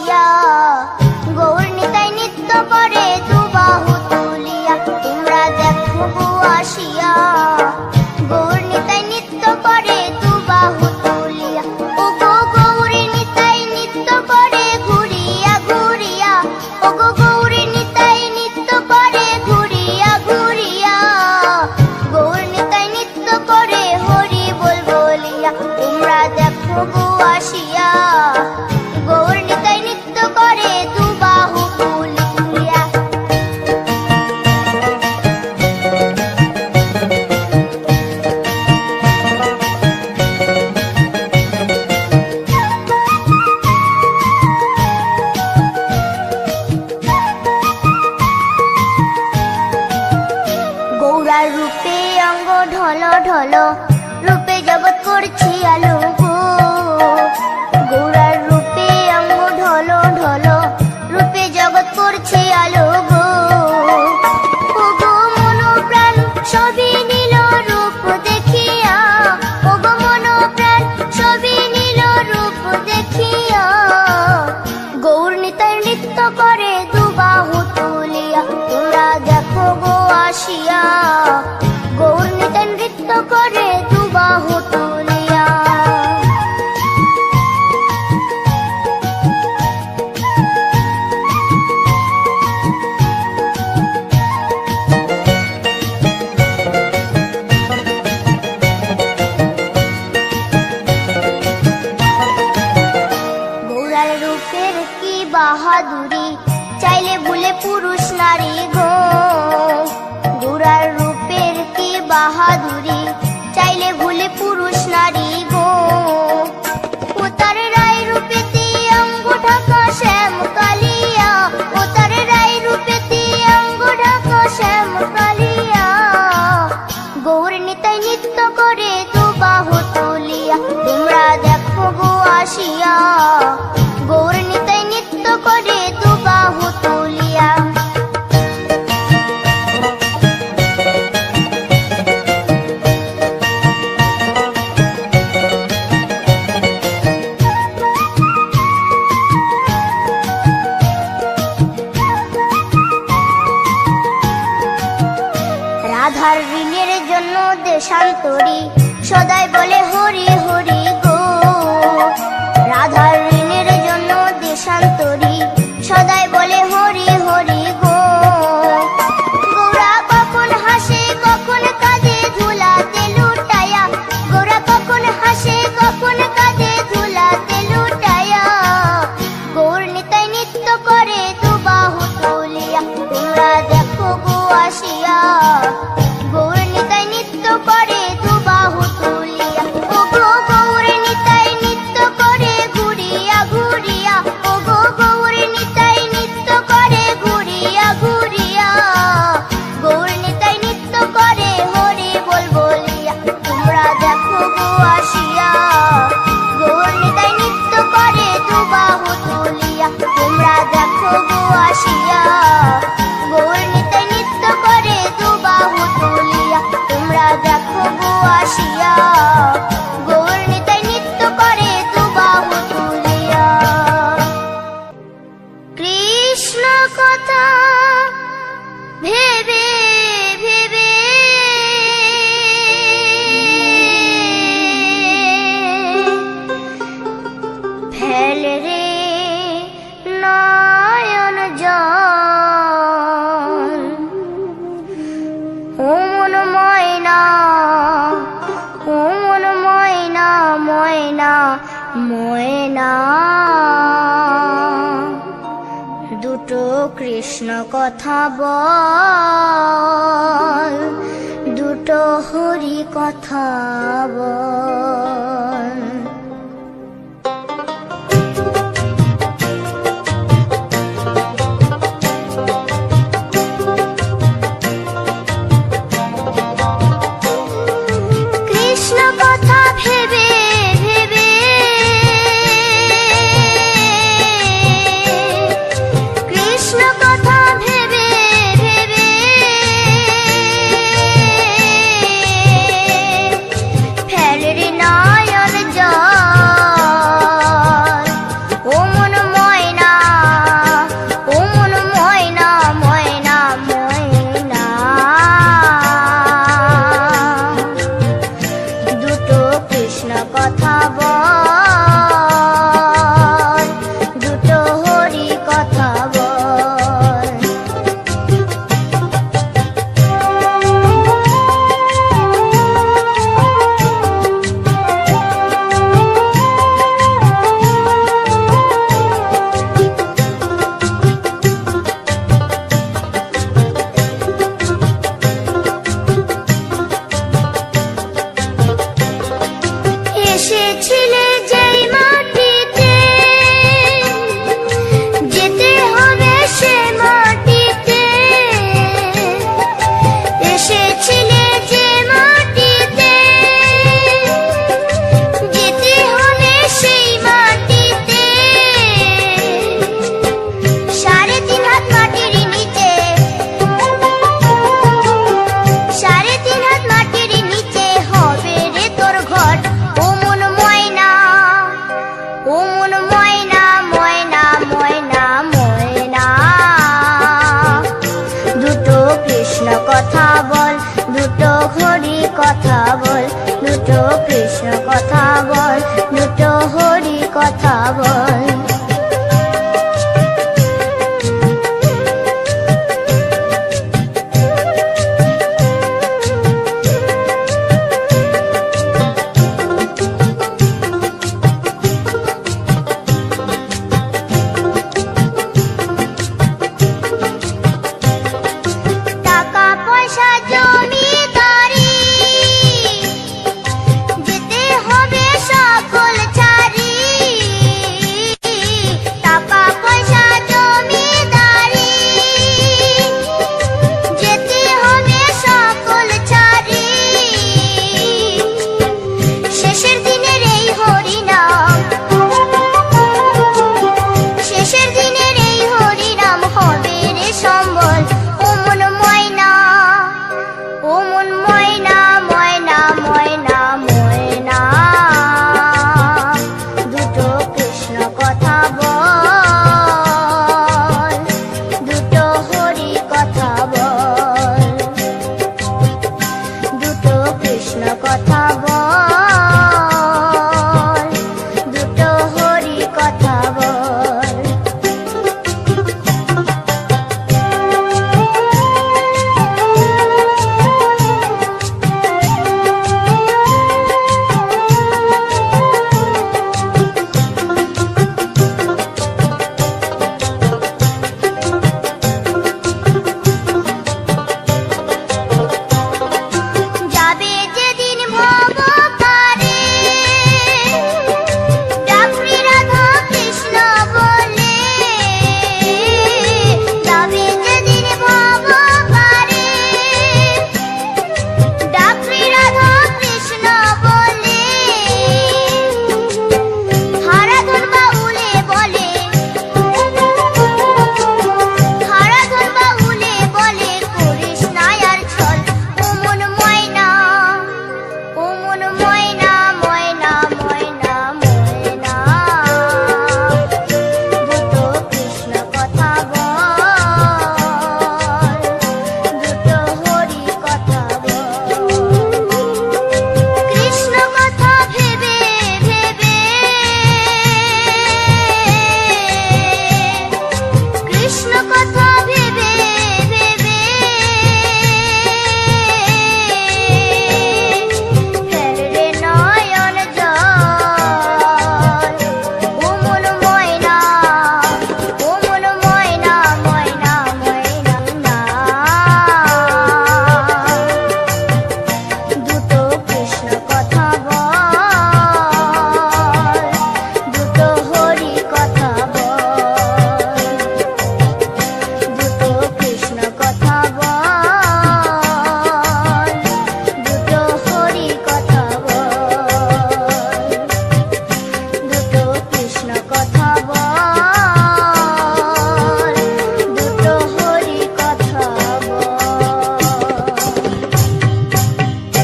আসিয়া, গৌর নিতাই নৃত্য করে দুবাহু তুলিয়া। তোমরা দেখো গো আসিয়া, গৌর নিতাই নৃত্য করে দুবাহু তুলিয়া। ও গো গৌরী নিতাই নৃত্য করে ঘুরিয়া ঘুরিয়া, ও গো গৌরী নিতাই নৃত্য করে ঘুরিয়া ঘুরিয়া। গৌর নিতাই নৃত্য করে হরি বল বলিয়া। তোমরা দেখো গো আসিয়া, গৌর নিতাই নৃত্য করে দুবাহু তুলিয়া। গৌরার রূপে অঙ্গ ঢল ঢল, রূপে জগৎ করছি আলো গো। গৌরার রূপে অঙ্গ ঢল ঢল, রূপে জগৎ করছি আলো গো। ও গো মন প্রাণ সবই নীল রূপ দেখিয়া, ও গো মন প্রাণ সবই নীল রূপ দেখিয়া। গৌর নিতাই নৃত্য করে দুবাহু তুলিয়া। তোমরা দেখো গো আসিয়া, গৌর নিতাই নৃত্য করে দুবাহু তুলিয়া। গৌরার রূপের কি বাহাদুরি, চাইলে ভুলে পুরুষ নারী গো। গৌরার রূপের কি বাহাদুরি, চাইলে ভুলে পুরুষ নারী গো। ও তার রায় রূপেতে অঙ্গ ঢাকা শ্যাম কালিয়া, ও তার রায় রূপেতে অঙ্গ ঢাকা শ্যাম কালিয়া। গৌর নিতাই নৃত্য করে দুবাহু তুলিয়া। তোমরা দেখো গো আসিয়া, গৌর নিতাই নৃত্য করে দুবাহু তুলিয়া। রাধার ঋণের জন্য দেশান্তরী, সদাই বলে হরি হরি গো। রাধার ঋণের জন্য দেশান্তরী, সদাই বলে হরি হরি গো। গৌরা কখন হাসে কখন কাঁদে ধুলাতে লুটায়া, গৌরা কখন হাসে কখন কাঁদে ধুলাতে লুটায়া। গৌর নিতাই নৃত্য করে দুবাহু তুলিয়া। তোমরা দেখো গো আসিয়া, গৌর নিতাই নৃত্য করে দুবাহু তুলিয়া। ও গো গৌর নিতাই নৃত্য করে ঘুরিয়া ঘুরিয়া, ও গো গৌর নিতাই নৃত্য করে ঘুরিয়া ঘুরিয়া। গৌর নিতাই নৃত্য করে হরি বল বলিয়া। তোমরা দেখো গো আসিয়া, গৌর নিতাই নৃত্য করে দুবাহু তুলিয়া। তোমরা দেখো গো আসিয়া, গৌর নিতাই নৃত্য করে দুবাহু তুলিয়া। তোমরা দেখো গো আসিয়া, গৌর নিতাই নৃত্য করে দুবাহু তুলিয়া। কৃষ্ণ কথা ভেবে ভেবে ফেল রে নয়ন জল। ও মন ময়না, ও মন ময়না ময়না ময়না। দুটো কৃষ্ণ কথা বল, দুটো হরি কথা বল।